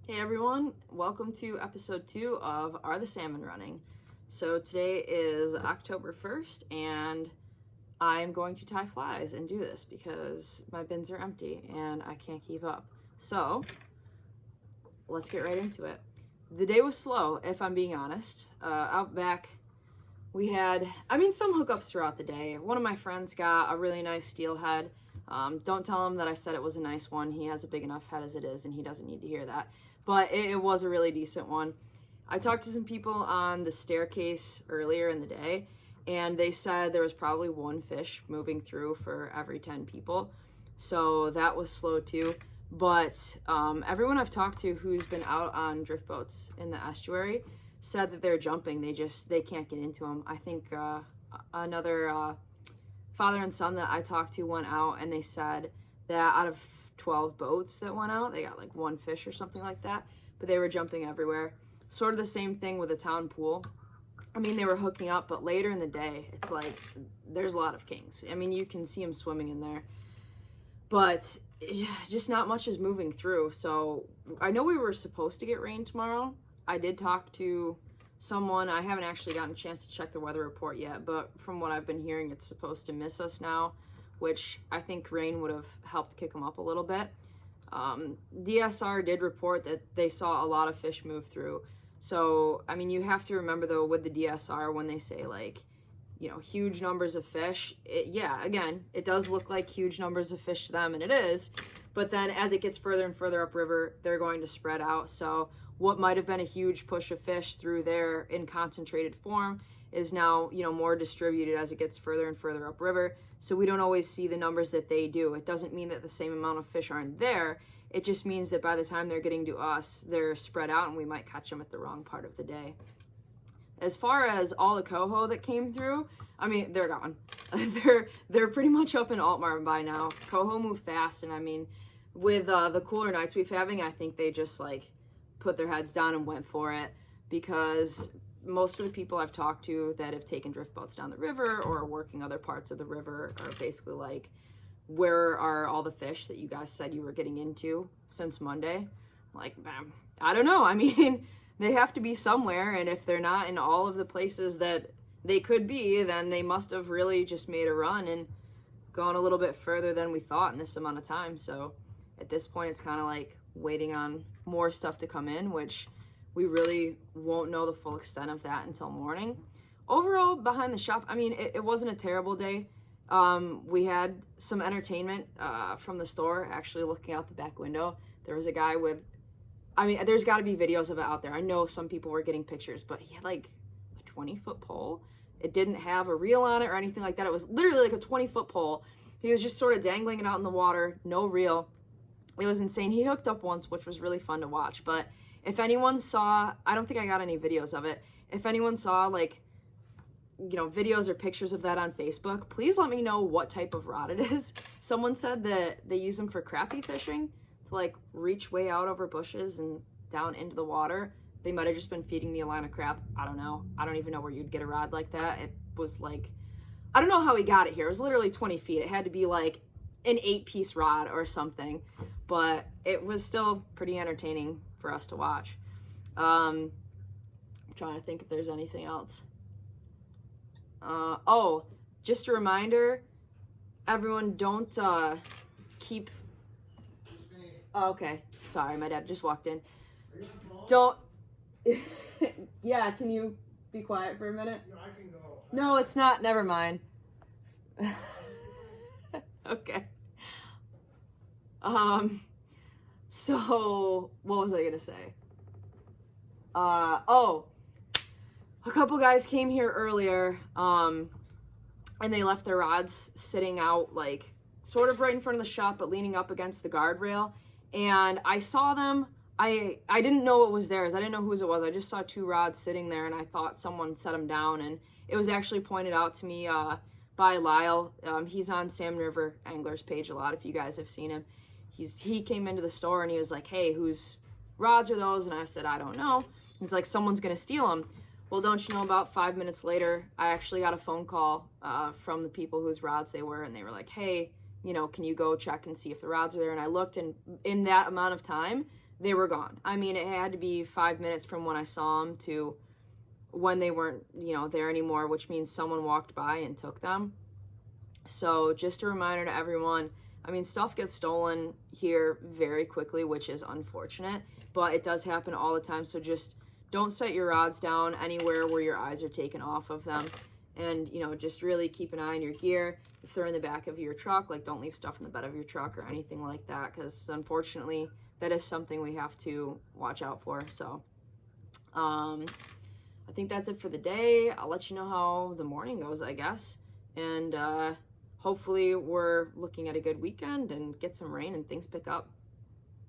Hey everyone, welcome to episode 2 of Are the Salmon Running? So today is October 1st and I'm going to tie flies and do this because my bins are empty and I can't keep up. So let's get right into it. The day was slow, if I'm being honest. Out back we had, some hookups throughout the day. One of my friends got a really nice steelhead. Don't tell him that I said it was a nice one. He has a big enough head as it is and he doesn't need to hear that. But it was a really decent one. I talked to some people on the staircase earlier in the day, and they said there was probably one fish moving through for every 10 people. So that was slow too. But everyone I've talked to who's been out on drift boats in the estuary said that they're jumping. They can't get into them. I think another father and son that I talked to went out, and they said that out of 12 boats that went out, they got like one fish or something like that, but they were jumping everywhere. Sort of the same thing with the town pool. They were hooking up, but later in the day, it's like there's a lot of kings. You can see them swimming in there, but just not much is moving through. So I know we were supposed to get rain tomorrow. I did talk to someone. I haven't actually gotten a chance to check the weather report yet, but from what I've been hearing, it's supposed to miss us now, which I think rain would have helped kick them up a little bit. DSR did report that they saw a lot of fish move through. So, you have to remember though, with the DSR, when they say huge numbers of fish, it does look like huge numbers of fish to them, and it is, but then as it gets further and further upriver, they're going to spread out. So what might have been a huge push of fish through there in concentrated form is now, more distributed as it gets further and further upriver. So we don't always see the numbers that they do. It doesn't mean that the same amount of fish aren't there. It just means that by the time they're getting to us, they're spread out and we might catch them at the wrong part of the day. As far as all the coho that came through, they're gone. they're pretty much up in Altmar by now. Coho move fast, and with the cooler nights we've having, I think they just put their heads down and went for it, because most of the people I've talked to that have taken drift boats down the river or are working other parts of the river are basically like, where are all the fish that you guys said you were getting into since Monday? I don't know. They have to be somewhere, and if they're not in all of the places that they could be, then they must have really just made a run and gone a little bit further than we thought in this amount of time. So at this point, it's kind of like waiting on more stuff to come in, which we really won't know the full extent of that until morning. Overall, behind the shop, it wasn't a terrible day. We had some entertainment from the store. Actually, looking out the back window, there was a guy with, there's got to be videos of it out there. I know some people were getting pictures, but he had a 20-foot pole. It didn't have a reel on it or anything like that. It was literally a 20-foot pole. He was just sort of dangling it out in the water, no reel. It was insane. He hooked up once, which was really fun to watch, but if anyone saw, I don't think I got any videos of it. If anyone saw videos or pictures of that on Facebook, please let me know what type of rod it is. Someone said that they use them for crappie fishing to reach way out over bushes and down into the water. They might have just been feeding me a line of crap. I don't know. I don't even know where you'd get a rod like that. It was I don't know how he got it here. It was literally 20 feet. It had to be an 8-piece rod or something, but it was still pretty entertaining for us to watch. I'm trying to think if there's anything else. Just a reminder, everyone, don't keep... Oh, okay, sorry, my dad just walked in. Don't... Yeah, can you be quiet for a minute? No, I can go. No, it's not, never mind. Okay. So, what was I gonna say? A couple guys came here earlier, and they left their rods sitting out, sort of right in front of the shop, but leaning up against the guardrail, and I saw them. I didn't know it was theirs. I didn't know whose it was. I just saw 2 rods sitting there, and I thought someone set them down, and it was actually pointed out to me, by Lyle. He's on Salmon River Anglers page a lot, if you guys have seen him. He came into the store and he was like, hey, whose rods are those? And I said, I don't know. He's like, someone's gonna steal them. Well, don't you know, about 5 minutes later, I actually got a phone call from the people whose rods they were, and they were like, hey, can you go check and see if the rods are there? And I looked, and in that amount of time, they were gone. I mean, it had to be 5 minutes from when I saw them to when they weren't, there anymore, which means someone walked by and took them. So just a reminder to everyone, I mean, stuff gets stolen here very quickly, which is unfortunate, but it does happen all the time. So just don't set your rods down anywhere where your eyes are taken off of them. And, just really keep an eye on your gear. If they're in the back of your truck, like, don't leave stuff in the bed of your truck or anything like that, because unfortunately that is something we have to watch out for. So I think that's it for the day. I'll let you know how the morning goes, I guess. And hopefully we're looking at a good weekend and get some rain and things pick up.